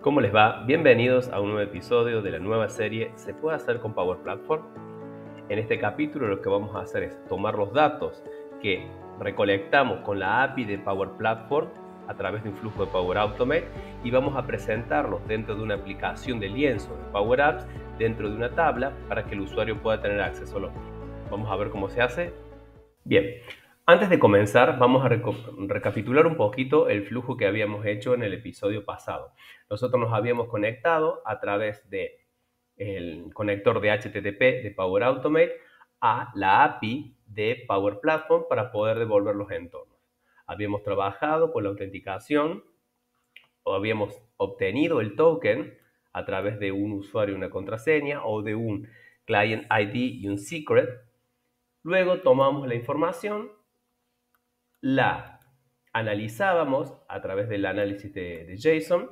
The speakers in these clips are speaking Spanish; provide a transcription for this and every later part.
¿Cómo les va? Bienvenidos a un nuevo episodio de la nueva serie ¿Se puede hacer con Power Platform? En este capítulo lo que vamos a hacer es tomar los datos que recolectamos con la API de Power Platform a través de un flujo de Power Automate y vamos a presentarlos dentro de una aplicación de lienzo de Power Apps dentro de una tabla para que el usuario pueda tener acceso a los mismos. Vamos a ver cómo se hace. Bien, antes de comenzar vamos a recapitular un poquito el flujo que habíamos hecho en el episodio pasado. Nosotros nos habíamos conectado a través del conector de HTTP de Power Automate a la API de Power Platform para poder devolver los entornos. Habíamos trabajado con la autenticación o habíamos obtenido el token a través de un usuario y una contraseña o de un client ID y un secret. Luego tomamos la información, la analizábamos a través del análisis de JSON,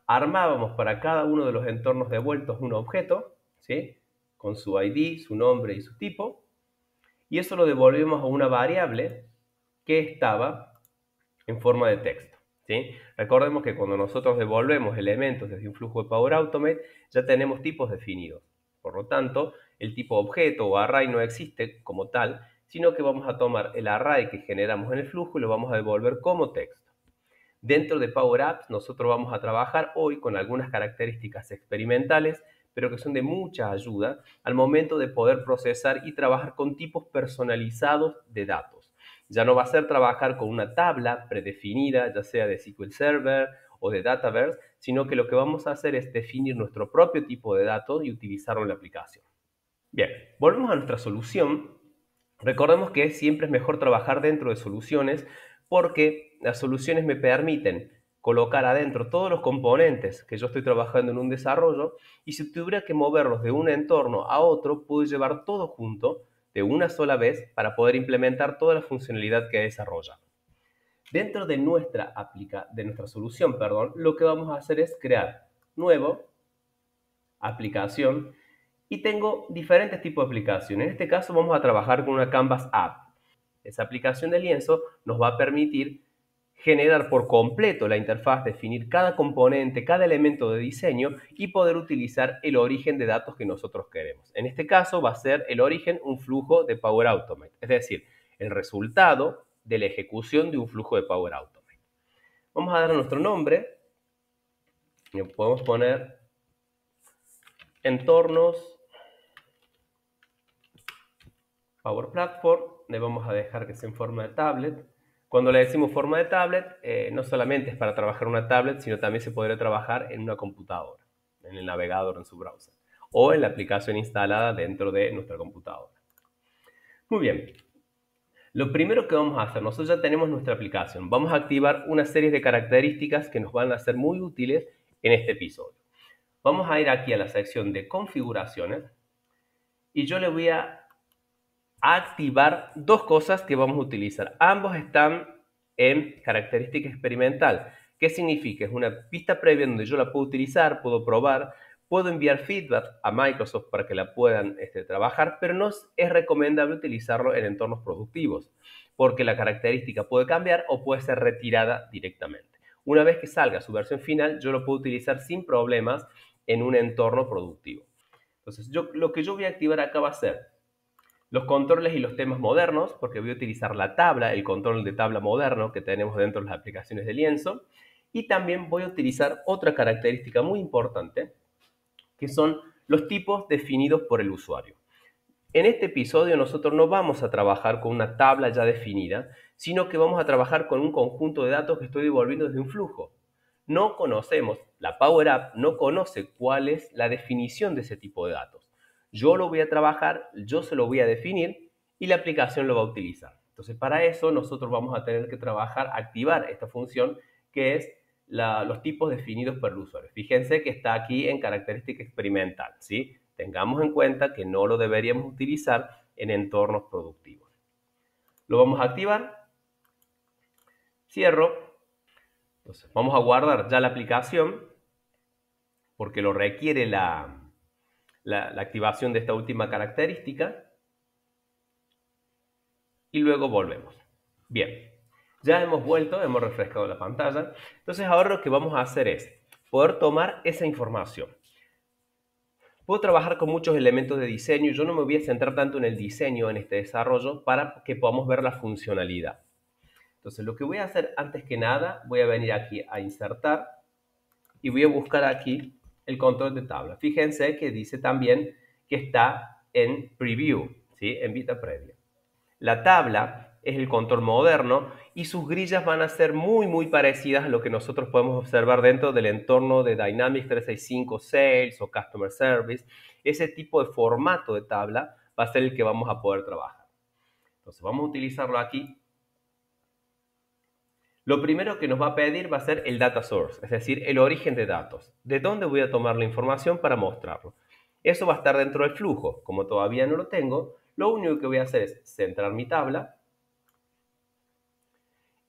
armábamos para cada uno de los entornos devueltos un objeto, ¿sí? Con su ID, su nombre y su tipo, y eso lo devolvemos a una variable que estaba en forma de texto, ¿sí? Recordemos que cuando nosotros devolvemos elementos desde un flujo de Power Automate, ya tenemos tipos definidos. Por lo tanto, el tipo objeto o array no existe como tal, sino que vamos a tomar el array que generamos en el flujo y lo vamos a devolver como texto. Dentro de Power Apps, nosotros vamos a trabajar hoy con algunas características experimentales, pero que son de mucha ayuda al momento de poder procesar y trabajar con tipos personalizados de datos. Ya no va a ser trabajar con una tabla predefinida, ya sea de SQL Server o de Dataverse, sino que lo que vamos a hacer es definir nuestro propio tipo de datos y utilizarlo en la aplicación. Bien, volvemos a nuestra solución. Recordemos que siempre es mejor trabajar dentro de soluciones porque las soluciones me permiten colocar adentro todos los componentes que yo estoy trabajando en un desarrollo y si tuviera que moverlos de un entorno a otro, puedo llevar todo junto de una sola vez para poder implementar toda la funcionalidad que he desarrollado. Dentro de nuestra solución, lo que vamos a hacer es crear nuevo aplicación y tengo diferentes tipos de aplicaciones. En este caso vamos a trabajar con una Canvas App. Esa aplicación de lienzo nos va a permitir generar por completo la interfaz, definir cada componente, cada elemento de diseño y poder utilizar el origen de datos que nosotros queremos. En este caso va a ser el origen un flujo de Power Automate, es decir, el resultado de la ejecución de un flujo de Power Automate. Vamos a dar nuestro nombre, y podemos poner entornos Power Platform, le vamos a dejar que sea en forma de tablet. Cuando le decimos forma de tablet, no solamente es para trabajar en una tablet, sino también se podría trabajar en una computadora, en el navegador, en su browser, o en la aplicación instalada dentro de nuestra computadora. Muy bien. Lo primero que vamos a hacer, nosotros ya tenemos nuestra aplicación. Vamos a activar una serie de características que nos van a ser muy útiles en este episodio. Vamos a ir aquí a la sección de configuraciones y yo le voy a activar dos cosas que vamos a utilizar. Ambos están en característica experimental. ¿Qué significa? Es una pista previa donde yo la puedo utilizar, puedo probar, puedo enviar feedback a Microsoft para que la puedan trabajar, pero no es recomendable utilizarlo en entornos productivos, porque la característica puede cambiar o puede ser retirada directamente. Una vez que salga su versión final, yo lo puedo utilizar sin problemas en un entorno productivo. Entonces, lo que yo voy a activar acá va a ser los controles y los temas modernos, porque voy a utilizar la tabla, el control de tabla moderno que tenemos dentro de las aplicaciones de lienzo. Y también voy a utilizar otra característica muy importante, que son los tipos definidos por el usuario. En este episodio nosotros no vamos a trabajar con una tabla ya definida, sino que vamos a trabajar con un conjunto de datos que estoy devolviendo desde un flujo. No conocemos, la Power App no conoce cuál es la definición de ese tipo de datos. Yo lo voy a trabajar, yo se lo voy a definir y la aplicación lo va a utilizar. Entonces, para eso nosotros vamos a tener que trabajar, activar esta función que es los tipos definidos por el usuario. Fíjense que está aquí en característica experimental, ¿sí? Tengamos en cuenta que no lo deberíamos utilizar en entornos productivos. Lo vamos a activar. Cierro. Entonces, vamos a guardar ya la aplicación porque lo requiere la activación de esta última característica. Y luego volvemos. Bien, ya hemos vuelto, hemos refrescado la pantalla. Entonces ahora lo que vamos a hacer es, poder tomar esa información. Puedo trabajar con muchos elementos de diseño. Yo no me voy a centrar tanto en el diseño, en este desarrollo, para que podamos ver la funcionalidad. Entonces, lo que voy a hacer antes que nada, voy a venir aquí a insertar y voy a buscar aquí el control de tabla. Fíjense que dice también que está en preview, ¿sí? En vista previa. La tabla es el control moderno y sus grillas van a ser muy parecidas a lo que nosotros podemos observar dentro del entorno de Dynamics 365 Sales o Customer Service. Ese tipo de formato de tabla va a ser el que vamos a poder trabajar. Entonces vamos a utilizarlo aquí. Lo primero que nos va a pedir va a ser el data source, es decir, el origen de datos. ¿De dónde voy a tomar la información para mostrarlo? Eso va a estar dentro del flujo. Como todavía no lo tengo, lo único que voy a hacer es centrar mi tabla.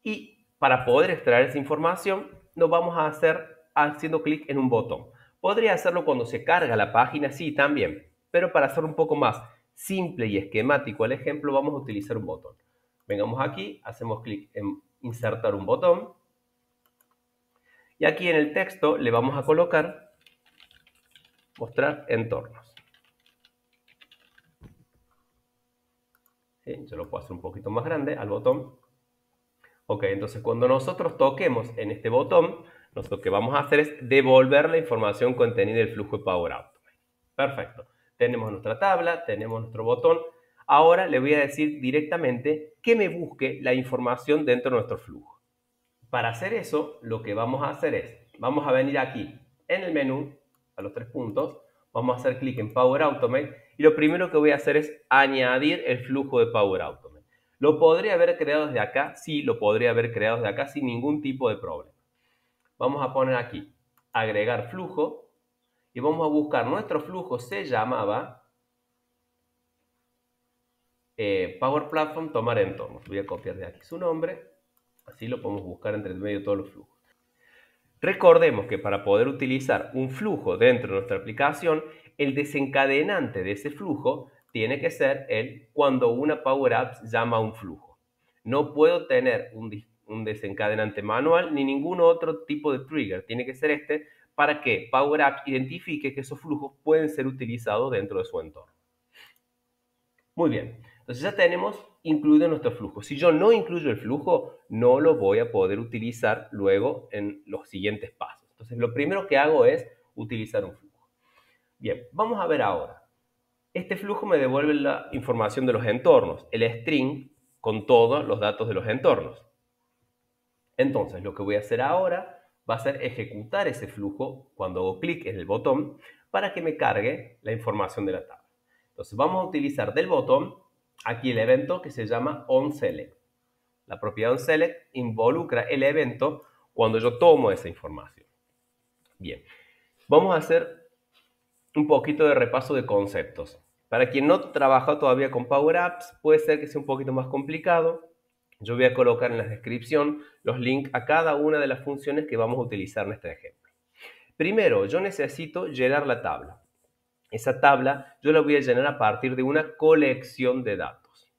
Y para poder extraer esa información, lo vamos a hacer haciendo clic en un botón. Podría hacerlo cuando se carga la página, sí, también. Pero para hacer un poco más simple y esquemático el ejemplo, vamos a utilizar un botón. Vengamos aquí, hacemos clic en insertar un botón. Y aquí en el texto le vamos a colocar mostrar entornos. ¿Sí? Yo lo puedo hacer un poquito más grande al botón. Ok, entonces cuando nosotros toquemos en este botón, lo que vamos a hacer es devolver la información contenida del flujo de Power Automate. Perfecto. Tenemos nuestra tabla, tenemos nuestro botón. Ahora le voy a decir directamente que me busque la información dentro de nuestro flujo. Para hacer eso, lo que vamos a hacer es, vamos a venir aquí en el menú, a los 3 puntos, vamos a hacer clic en Power Automate y lo primero que voy a hacer es añadir el flujo de Power Automate. ¿Lo podría haber creado desde acá? Sí, lo podría haber creado desde acá sin ningún tipo de problema. Vamos a poner aquí, agregar flujo, y vamos a buscar, nuestro flujo se llamaba Power Platform tomar entornos. Voy a copiar de aquí su nombre, así lo podemos buscar entre medio de todos los flujos. Recordemos que para poder utilizar un flujo dentro de nuestra aplicación, el desencadenante de ese flujo tiene que ser el cuando una Power Apps llama a un flujo. No puedo tener un desencadenante manual ni ningún otro tipo de trigger. Tiene que ser este para que Power Apps identifique que esos flujos pueden ser utilizados dentro de su entorno. Muy bien. Entonces ya tenemos incluido nuestro flujo. Si yo no incluyo el flujo, no lo voy a poder utilizar luego en los siguientes pasos. Entonces lo primero que hago es utilizar un flujo. Bien, vamos a ver ahora. Este flujo me devuelve la información de los entornos, el string con todos los datos de los entornos. Entonces lo que voy a hacer ahora va a ser ejecutar ese flujo cuando hago clic en el botón para que me cargue la información de la tabla. Entonces vamos a utilizar del botón aquí el evento que se llama onSelect. La propiedad onSelect involucra el evento cuando yo tomo esa información. Bien, vamos a hacer un poquito de repaso de conceptos. Para quien no trabaja todavía con Power Apps, puede ser que sea un poquito más complicado. Yo voy a colocar en la descripción los links a cada una de las funciones que vamos a utilizar en este ejemplo. Primero, yo necesito llenar la tabla. Esa tabla yo la voy a llenar a partir de una colección de datos.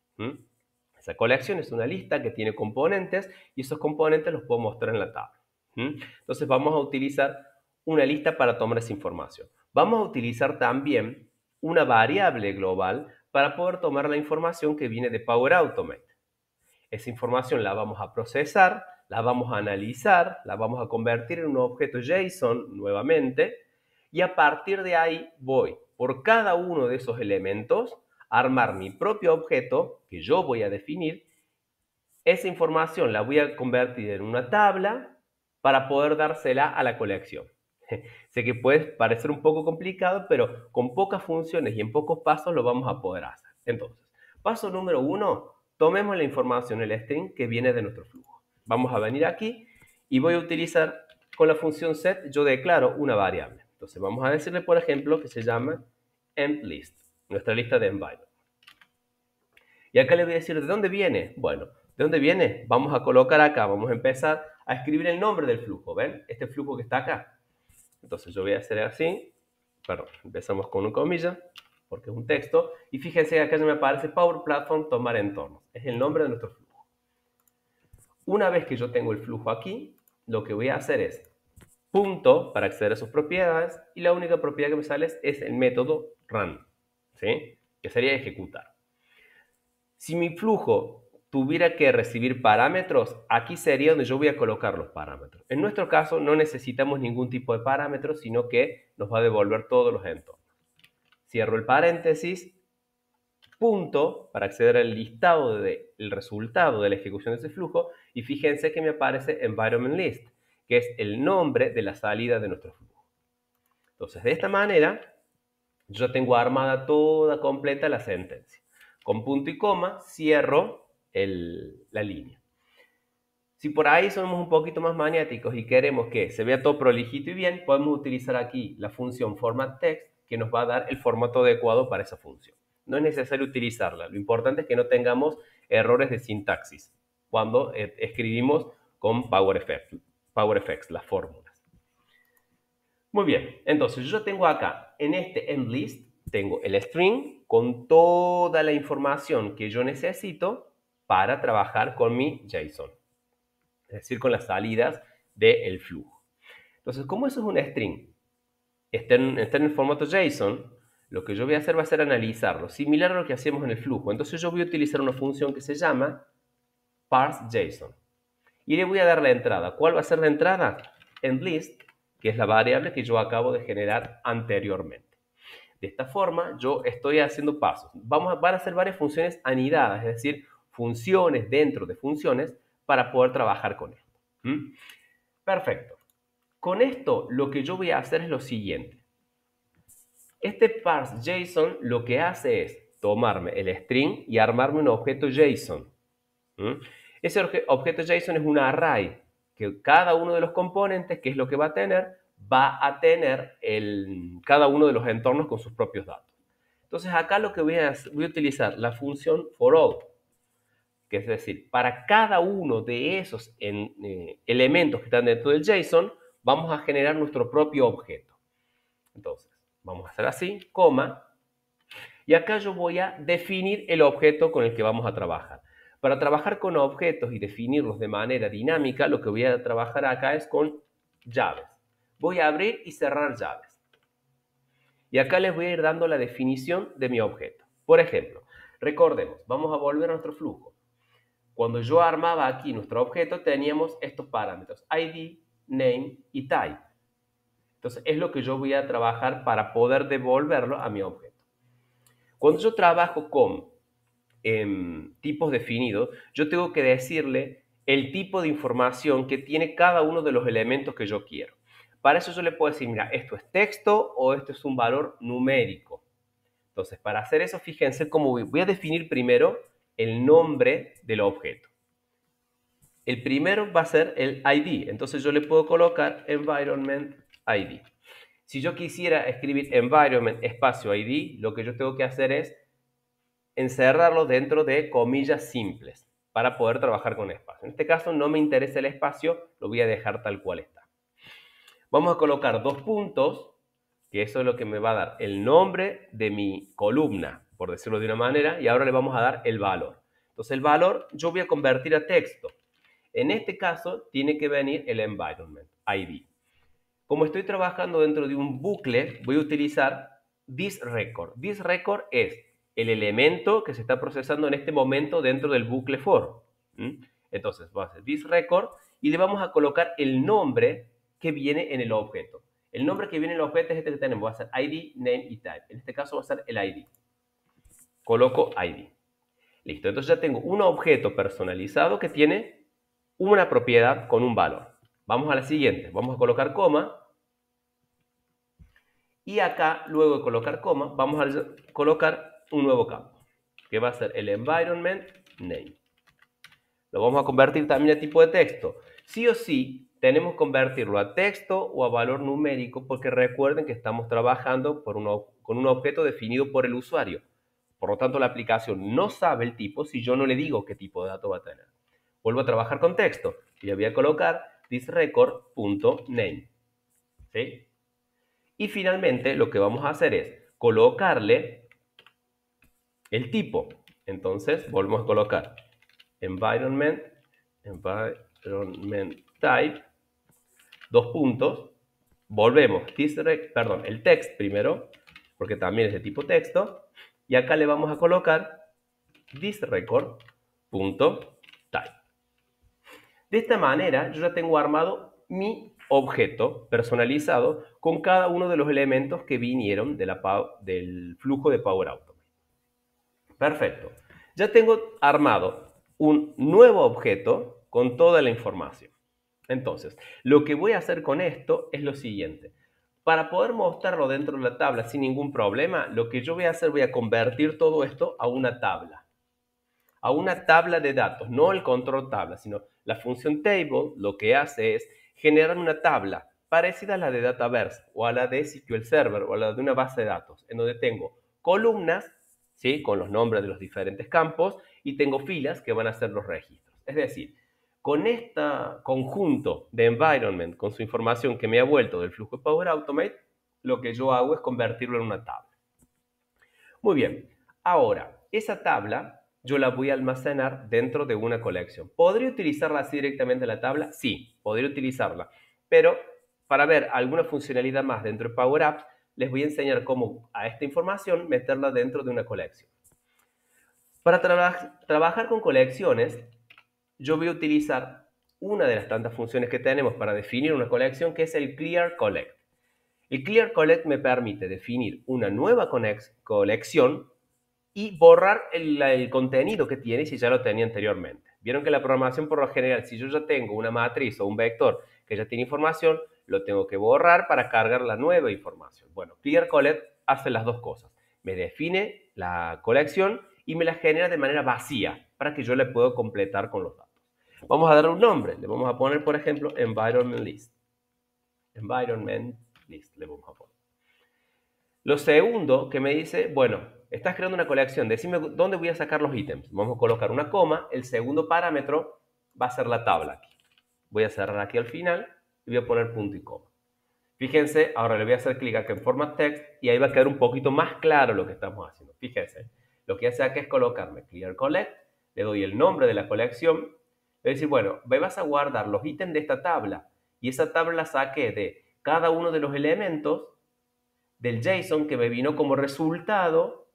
Esa colección es una lista que tiene componentes y esos componentes los puedo mostrar en la tabla. Entonces vamos a utilizar una lista para tomar esa información. Vamos a utilizar también una variable global para poder tomar la información que viene de Power Automate. Esa información la vamos a procesar, la vamos a analizar, la vamos a convertir en un objeto JSON nuevamente y a partir de ahí voy por cada uno de esos elementos a armar mi propio objeto que yo voy a definir. Esa información la voy a convertir en una tabla para poder dársela a la colección. Sé que puede parecer un poco complicado, pero con pocas funciones y en pocos pasos lo vamos a poder hacer. Entonces, paso número 1, tomemos la información, el string que viene de nuestro flujo. Vamos a venir aquí y voy a utilizar con la función set, yo declaro una variable. Entonces vamos a decirle, por ejemplo, que se llama empList, nuestra lista de environment. Y acá le voy a decir, ¿de dónde viene? Bueno, ¿de dónde viene? Vamos a colocar acá, vamos a empezar a escribir el nombre del flujo, ¿ven? Este flujo que está acá. Entonces yo voy a hacer así, perdón, empezamos con un comilla, porque es un texto, y fíjense que acá ya me aparece Power Platform tomar entornos, es el nombre de nuestro flujo. Una vez que yo tengo el flujo aquí, lo que voy a hacer es punto para acceder a sus propiedades y la única propiedad que me sale es el método run, ¿sí? Que sería ejecutar. Si mi flujo tuviera que recibir parámetros, aquí sería donde yo voy a colocar los parámetros. En nuestro caso no necesitamos ningún tipo de parámetros, sino que nos va a devolver todos los entornos. Cierro el paréntesis, punto para acceder al listado del resultado de la ejecución de ese flujo y fíjense que me aparece environment list, que es el nombre de la salida de nuestro flujo. Entonces, de esta manera, yo tengo armada toda completa la sentencia. Con punto y coma cierro la línea. Si por ahí somos un poquito más maniáticos y queremos que se vea todo prolijito y bien, podemos utilizar aquí la función formatText que nos va a dar el formato adecuado para esa función. No es necesario utilizarla. Lo importante es que no tengamos errores de sintaxis cuando escribimos con PowerFX, las fórmulas. Muy bien, entonces yo tengo acá, en este endList, tengo el string con toda la información que yo necesito para trabajar con mi JSON. Es decir, con las salidas del flujo. Entonces, como eso es un string, está en el formato JSON, lo que yo voy a hacer va a ser analizarlo, similar a lo que hacíamos en el flujo. Entonces yo voy a utilizar una función que se llama parseJSON. Y le voy a dar la entrada. ¿Cuál va a ser la entrada? EndList, que es la variable que yo acabo de generar anteriormente. De esta forma, yo estoy haciendo pasos. Van a ser varias funciones anidadas, es decir, funciones dentro de funciones para poder trabajar con esto. Perfecto. Con esto, lo que yo voy a hacer es lo siguiente. Este parseJSON lo que hace es tomarme el string y armarme un objeto JSON. Ese objeto JSON es un array que cada uno de los componentes, que es lo que va a tener cada uno de los entornos con sus propios datos. Entonces acá lo que voy a utilizar la función forAll, que es decir, para cada uno de esos elementos que están dentro del JSON, vamos a generar nuestro propio objeto. Entonces, vamos a hacer así, coma, y acá yo voy a definir el objeto con el que vamos a trabajar. Para trabajar con objetos y definirlos de manera dinámica, lo que voy a trabajar acá es con llaves. Voy a abrir y cerrar llaves. Y acá les voy a ir dando la definición de mi objeto. Por ejemplo, recordemos, vamos a volver a nuestro flujo. Cuando yo armaba aquí nuestro objeto, teníamos estos parámetros, ID, name y type. Entonces, es lo que yo voy a trabajar para poder devolverlo a mi objeto. Cuando yo trabajo con tipos definidos, yo tengo que decirle el tipo de información que tiene cada uno de los elementos que yo quiero. Para eso yo le puedo decir, mira, esto es texto o esto es un valor numérico. Entonces, para hacer eso, fíjense cómo voy a definir primero el nombre del objeto. El primero va a ser el ID. Entonces, yo le puedo colocar environment ID. Si yo quisiera escribir environment espacio ID, lo que yo tengo que hacer es encerrarlo dentro de comillas simples para poder trabajar con espacio. En este caso no me interesa el espacio, lo voy a dejar tal cual está. Vamos a colocar dos puntos, que eso es lo que me va a dar el nombre de mi columna, por decirlo de una manera, y ahora le vamos a dar el valor. Entonces el valor yo voy a convertir a texto. En este caso tiene que venir el environment ID. Como estoy trabajando dentro de un bucle, voy a utilizar thisRecord. ThisRecord es el elemento que se está procesando en este momento dentro del bucle for. Entonces, va a ser thisRecord y le vamos a colocar el nombre que viene en el objeto. El nombre que viene en el objeto es este que tenemos. Va a ser ID, name y type. En este caso va a ser el ID. Coloco ID. Listo. Entonces ya tengo un objeto personalizado que tiene una propiedad con un valor. Vamos a la siguiente. Vamos a colocar coma. Y acá, luego de colocar coma, vamos a colocar un nuevo campo, que va a ser el environment name. Lo vamos a convertir también a tipo de texto. Sí o sí, tenemos que convertirlo a texto o a valor numérico, porque recuerden que estamos trabajando con un objeto definido por el usuario. Por lo tanto, la aplicación no sabe el tipo si yo no le digo qué tipo de dato va a tener. Vuelvo a trabajar con texto y le voy a colocar thisRecord.name. ¿Sí? Y finalmente lo que vamos a hacer es colocarle el tipo. Entonces volvemos a colocar environment type, dos puntos, volvemos, el text primero, porque también es de tipo texto, y acá le vamos a colocar thisRecord.type. De esta manera yo ya tengo armado mi objeto personalizado con cada uno de los elementos que vinieron del flujo de Power Automate. Perfecto. Ya tengo armado un nuevo objeto con toda la información. Entonces, lo que voy a hacer con esto es lo siguiente. Para poder mostrarlo dentro de la tabla sin ningún problema, lo que yo voy a hacer, voy a convertir todo esto a una tabla. A una tabla de datos, no el control tabla, sino la función table lo que hace es generar una tabla parecida a la de Dataverse o a la de SQL Server o a la de una base de datos, en donde tengo columnas, ¿sí?, con los nombres de los diferentes campos y tengo filas que van a ser los registros. Es decir, con este conjunto de environment, con su información que me ha vuelto del flujo de Power Automate, lo que yo hago es convertirlo en una tabla. Muy bien, ahora, esa tabla yo la voy a almacenar dentro de una colección. ¿Podría utilizarla así directamente en la tabla? Sí, podría utilizarla. Pero para ver alguna funcionalidad más dentro de Power Apps, les voy a enseñar cómo a esta información meterla dentro de una colección. Para trabajar con colecciones, yo voy a utilizar una de las tantas funciones que tenemos para definir una colección, que es el Clear Collect. El Clear Collect me permite definir una nueva colección y borrar el contenido que tiene si ya lo tenía anteriormente. Vieron que la programación por lo general, si yo ya tengo una matriz o un vector que ya tiene información, lo tengo que borrar para cargar la nueva información. Bueno, Clear Collect hace las dos cosas. Me define la colección y me la genera de manera vacía para que yo le pueda completar con los datos. Vamos a darle un nombre. Le vamos a poner, por ejemplo, Environment List. Environment List le vamos a poner. Lo segundo que me dice, bueno, estás creando una colección, decime dónde voy a sacar los ítems. Vamos a colocar una coma, el segundo parámetro va a ser la tabla aquí. Voy a cerrar aquí al final y voy a poner punto y coma. Fíjense, ahora le voy a hacer clic aquí en Format Text y ahí va a quedar un poquito más claro lo que estamos haciendo. Fíjense, lo que hace acá es colocarme Clear Collect, le doy el nombre de la colección, le voy a decir, bueno, me vas a guardar los ítems de esta tabla y esa tabla la saqué de cada uno de los elementos del JSON que me vino como resultado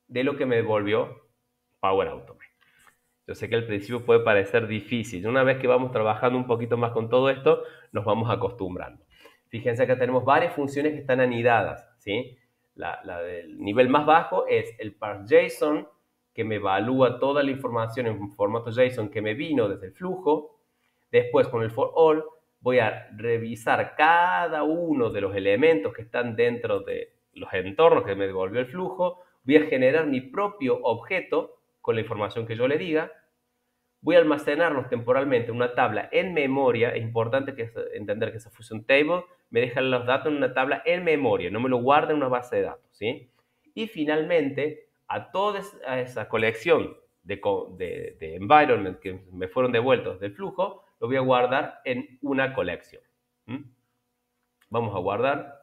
de lo que me devolvió Power Automate. Yo sé que al principio puede parecer difícil. Una vez que vamos trabajando un poquito más con todo esto, nos vamos acostumbrando. Fíjense que tenemos varias funciones que están anidadas, ¿sí? La del nivel más bajo es el parseJSON, que me evalúa toda la información en formato JSON que me vino desde el flujo. Después, con el for all, voy a revisar cada uno de los elementos que están dentro de los entornos que me devolvió el flujo. Voy a generar mi propio objeto con la información que yo le diga. Voy a almacenarlos temporalmente en una tabla en memoria. Es importante entender que esa función table me deja los datos en una tabla en memoria, no me lo guarda en una base de datos, ¿sí? Y finalmente, a toda esa colección de environment que me fueron devueltos del flujo, lo voy a guardar en una colección. Vamos a guardar.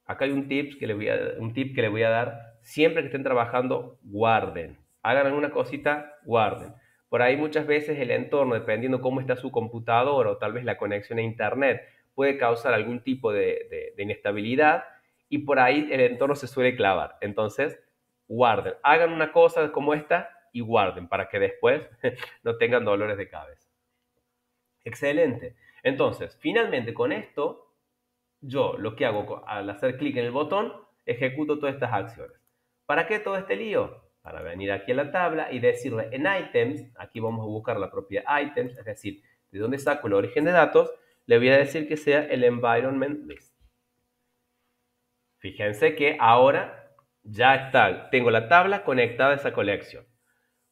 Acá hay un tip que le voy a dar. Siempre que estén trabajando, guarden. Hagan alguna cosita, guarden. Por ahí muchas veces el entorno, dependiendo cómo está su computadora o tal vez la conexión a internet, puede causar algún tipo de inestabilidad y por ahí el entorno se suele clavar. Entonces, guarden. Hagan una cosa como esta y guarden para que después no tengan dolores de cabeza. Excelente. Entonces, finalmente con esto, yo lo que hago al hacer clic en el botón, ejecuto todas estas acciones. ¿Para qué todo este lío? Para venir aquí a la tabla y decirle en items, aquí vamos a buscar la propiedad items, es decir, de dónde saco el origen de datos, le voy a decir que sea el environment list. Fíjense que ahora ya está, tengo la tabla conectada a esa colección.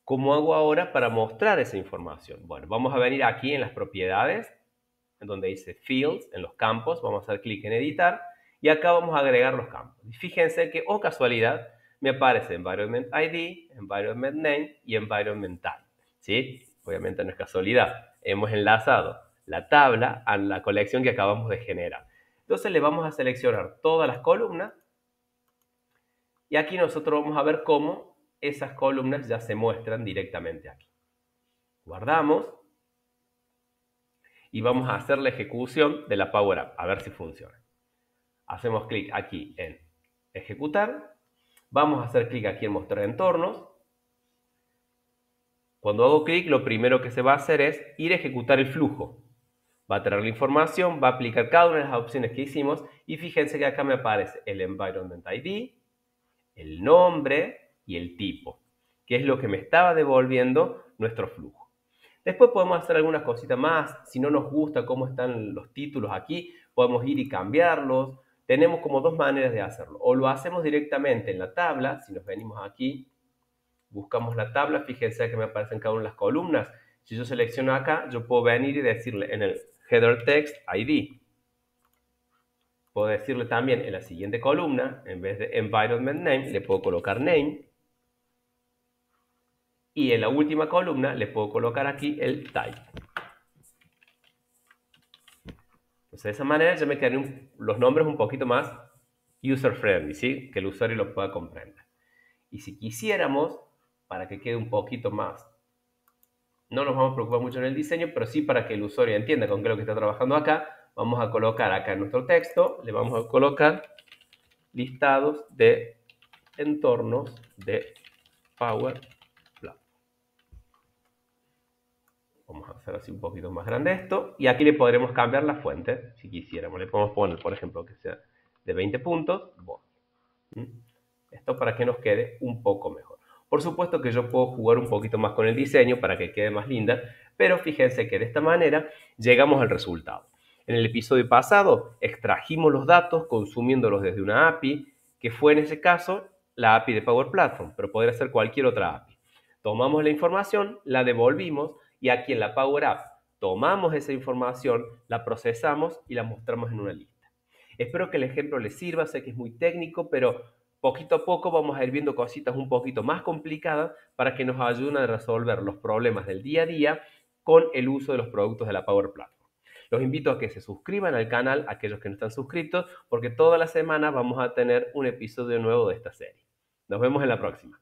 ¿Cómo hago ahora para mostrar esa información? Bueno, vamos a venir aquí en las propiedades, en donde dice Fields, en los campos, vamos a hacer clic en Editar, y acá vamos a agregar los campos. Y fíjense que, oh casualidad, me aparece Environment ID, Environment Name y Environment Type, ¿sí? Obviamente no es casualidad, hemos enlazado la tabla a la colección que acabamos de generar. Entonces le vamos a seleccionar todas las columnas, y aquí nosotros vamos a ver cómo esas columnas ya se muestran directamente aquí. Guardamos. y vamos a hacer la ejecución de la Power App, a ver si funciona. Hacemos clic aquí en ejecutar, vamos a hacer clic aquí en mostrar entornos. Cuando hago clic, lo primero que se va a hacer es ir a ejecutar el flujo. Va a traer la información, va a aplicar cada una de las opciones que hicimos y fíjense que acá me aparece el Environment ID, el nombre y el tipo, que es lo que me estaba devolviendo nuestro flujo. Después podemos hacer algunas cositas más. Si no nos gusta cómo están los títulos aquí, podemos ir y cambiarlos. Tenemos como dos maneras de hacerlo. O lo hacemos directamente en la tabla, si nos venimos aquí, buscamos la tabla, fíjense que me aparecen cada una de las columnas. Si yo selecciono acá, yo puedo venir y decirle en el Header Text ID. Puedo decirle también en la siguiente columna, en vez de Environment Name, le puedo colocar Name. Y en la última columna le puedo colocar aquí el Type. Entonces de esa manera ya me quedan los nombres un poquito más user-friendly, ¿sí? Que el usuario lo pueda comprender. Y si quisiéramos, para que quede un poquito más, no nos vamos a preocupar mucho en el diseño, pero sí para que el usuario entienda con qué es lo que está trabajando acá, vamos a colocar acá en nuestro texto, le vamos a colocar listados de entornos de Power Platform. Vamos a hacer así un poquito más grande esto. Y aquí le podremos cambiar la fuente, si quisiéramos. Le podemos poner, por ejemplo, que sea de 20 puntos. Esto para que nos quede un poco mejor. Por supuesto que yo puedo jugar un poquito más con el diseño para que quede más linda, pero fíjense que de esta manera llegamos al resultado. En el episodio pasado extrajimos los datos consumiéndolos desde una API, que fue en ese caso la API de Power Platform, pero podría ser cualquier otra API. Tomamos la información, la devolvimos y aquí en la Power App tomamos esa información, la procesamos y la mostramos en una lista. Espero que el ejemplo les sirva, sé que es muy técnico, pero poquito a poco vamos a ir viendo cositas un poquito más complicadas para que nos ayuden a resolver los problemas del día a día con el uso de los productos de la Power Platform. Los invito a que se suscriban al canal, aquellos que no están suscritos, porque toda la semana vamos a tener un episodio nuevo de esta serie. Nos vemos en la próxima.